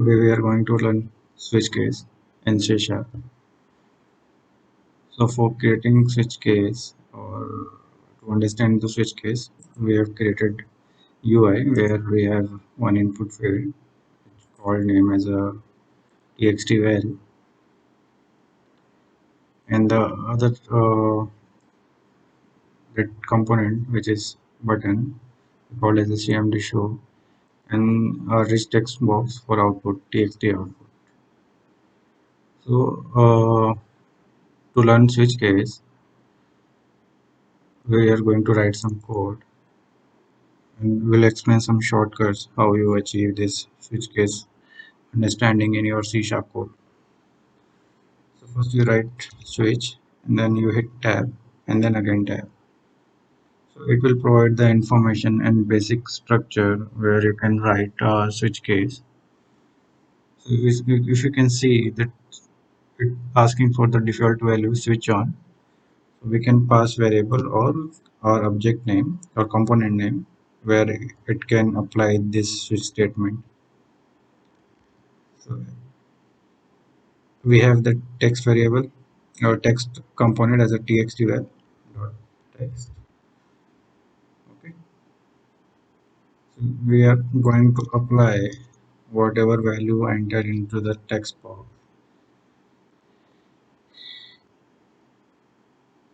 Today we are going to learn switch case in C Sharp. So for creating switch case or to understand the switch case, we have created UI where we have one input field called name as a txt val, and the other that component which is button called as a cmd show, and a rich text box for output txt output. So to learn switch case, we are going to write some code and we'll explain some shortcuts how you achieve this switch case understanding in your C sharp code. So first you write switch and then you hit tab and then again tab. So it will provide the information and basic structure where you can write a switch case. So if you can see that it asking for the default value switch on, so we can pass variable or object name or component name where it can apply this switch statement. So we have the text variable or text component as a txt val dot text. Okay, so we are going to apply whatever value entered into the text box.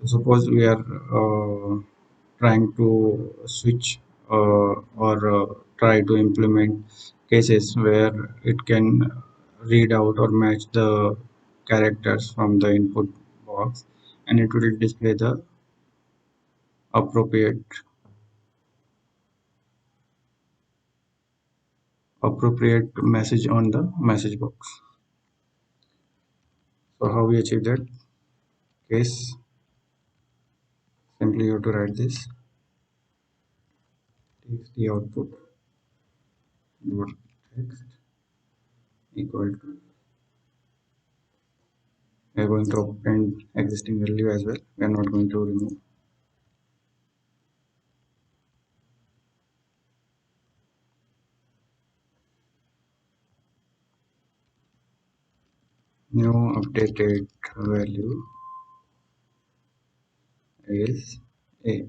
Suppose we are trying to switch or try to implement cases where it can read out or match the characters from the input box, and it will display the appropriate message on the message box. So how we achieve that case? Simply you have to write this txt output dot text equal to, we are going to append existing value as well. We are not going to remove. New updated value is a,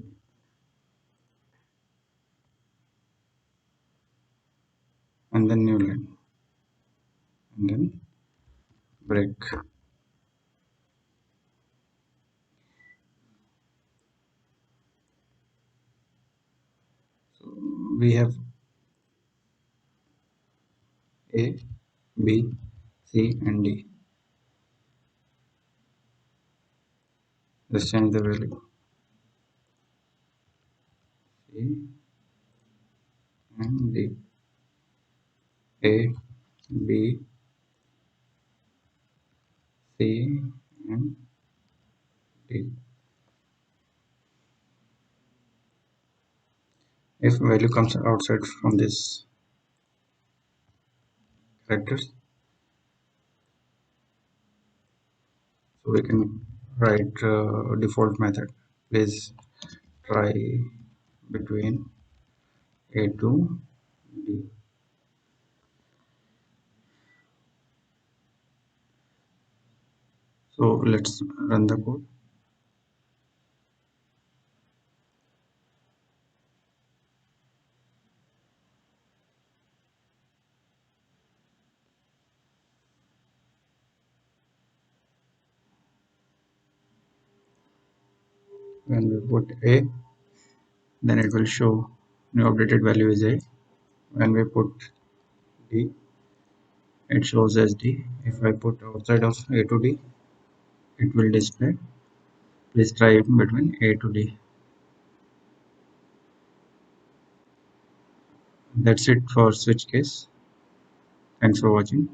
and then new line and then break. So we have A, B, C and D. Let's change the value C and D. A, B, C and D. If value comes outside from this characters, so we can write default method. Please try between A to D. So let's run the code. When we put A, then it will show new updated value is A. When we put D, it shows as D. If I put outside of A to D, it will display. Please try between A to D. That's it for switch case. Thanks for watching.